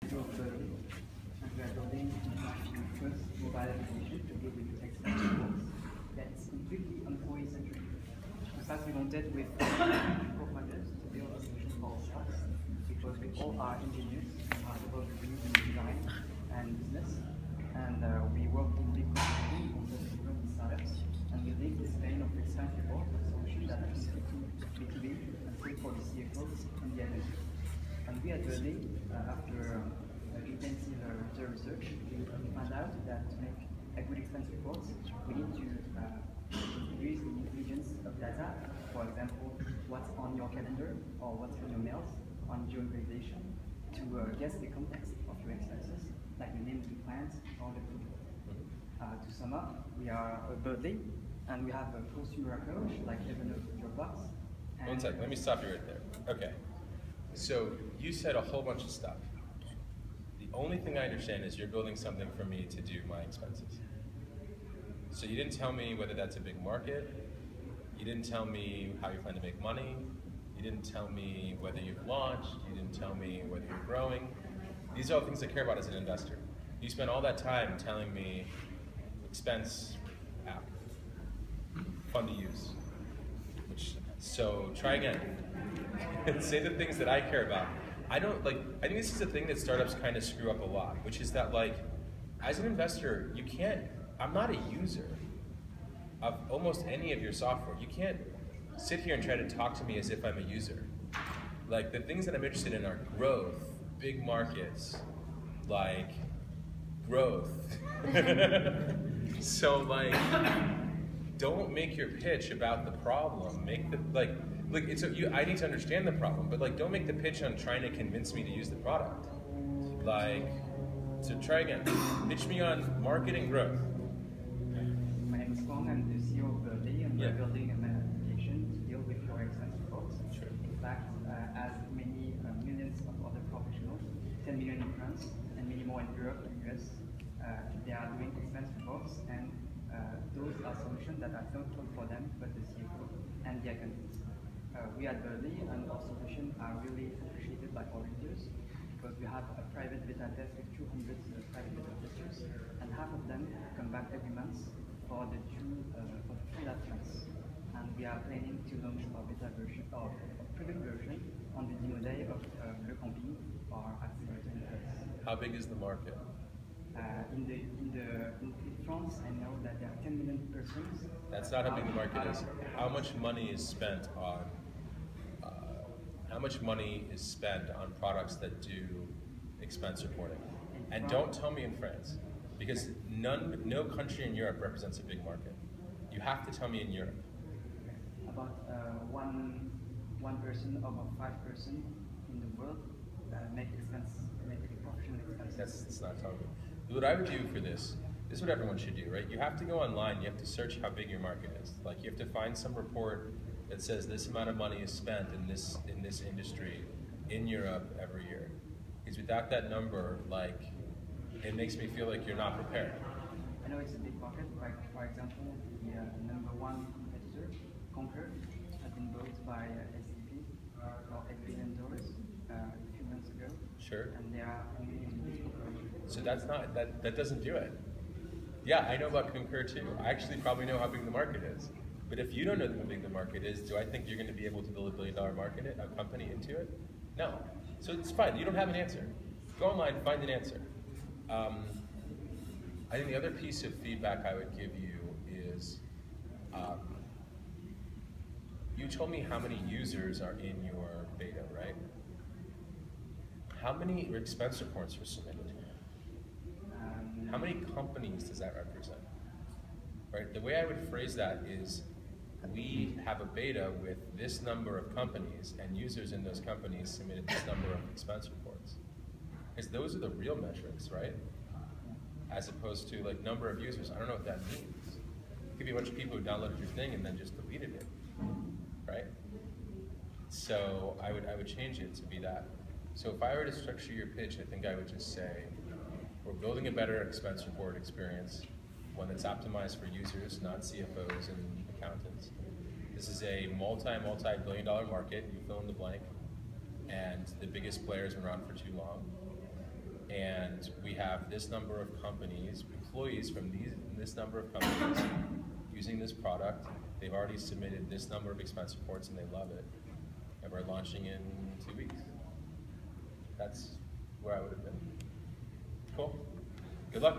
George Berlin, and we are building the first mobile application to deal with expense reports that's completely employee-centric. In fact, we wanted with co-founders to build a solution for ourselves because we all are engineers and are supposed to be in design and business. And we work in big companies, different startups, and we live this pain of expense report, a solution that is completely B2B and free for the CFOs and the analysts. And we at Verdi, after intensive user research, we found out that to make a good expense report, we need to use the intelligence of data. For example, what's on your calendar or what's on your mails, on geolocalization, to guess the context of your expenses, like the name of the plant or the food. To sum up, we are a Verdi, and we have a consumer approach like Evernote, Dropbox. One second, let me stop you right there. Okay. So you said a whole bunch of stuff. The only thing I understand is you're building something for me to do my expenses. So you didn't tell me whether that's a big market. You didn't tell me how you plan to make money. You didn't tell me whether you've launched. You didn't tell me whether you're growing. These are all things I care about as an investor. You spent all that time telling me expense app, fun to use. So try again. Say the things that I care about. I think this is a thing that startups kind of screw up a lot, which is that as an investor, I'm not a user of almost any of your software. You can't sit here and try to talk to me as if I'm a user. The things that I'm interested in are growth, big markets, growth. So don't make your pitch about the problem. Make the I need to understand the problem, but don't make the pitch on trying to convince me to use the product. So try again. Pitch me on market and growth. My name is Kwang. I'm the CEO of Verdi, and we're building an application to deal with your expense reports. Sure. In fact, as many millions of other professionals, 10 million in France and many more in Europe and US, they are doing expense reports, and those are solutions that are not told for them, but the CFO and the accountants. We at Verdi and our solutions are really appreciated by our users because we have a private beta test with 200 private beta testers, and half of them come back every month for the two last months. And we are planning to launch our beta version or private version on the demo day of Le Camping, our accelerator in Paris. How big is the market? In France, I know that there are 10 million persons. That's not how big the market is. How much money is spent on products that do expense reporting? And don't tell me in France, because no country in Europe represents a big market. You have to tell me in Europe. About one person over 5% in the world make professional expenses. That's not telling me. What I would do for this is what everyone should do, right? You have to go online, you have to search how big your market is. You have to find some report that says this amount of money is spent in this industry in Europe every year. Because without that number, it makes me feel like you're not prepared. I know it's a big market. For example, the number one competitor, Concur, has been bought by SAP for $8 billion a few months ago. Sure. And they are only in this corporation. So that doesn't do it. Yeah, I know about Concur too. I actually probably know how big the market is. But if you don't know how big the market is, do I think you're going to be able to build $1 billion company into it? No. So it's fine. You don't have an answer. Go online, find an answer. I think the other piece of feedback I would give you is, you told me how many users are in your beta, right? How many expense reports were submitted? How many companies does that represent? Right? The way I would phrase that is, we have a beta with this number of companies, and users in those companies submitted this number of expense reports. Because those are the real metrics, right? As opposed to number of users. I don't know what that means. It could be a bunch of people who downloaded your thing and then just deleted it, right? So I would change it to be that. So if I were to structure your pitch, I think I would just say, we're building a better expense report experience, one that's optimized for users, not CFOs and accountants. This is a multi-billion dollar market, you fill in the blank, and the biggest players have been around for too long. have this number of companies, employees from this number of companies using this product. They've already submitted this number of expense reports and they love it. And we're launching in 2 weeks. That's where I would have been. Cool. Good luck.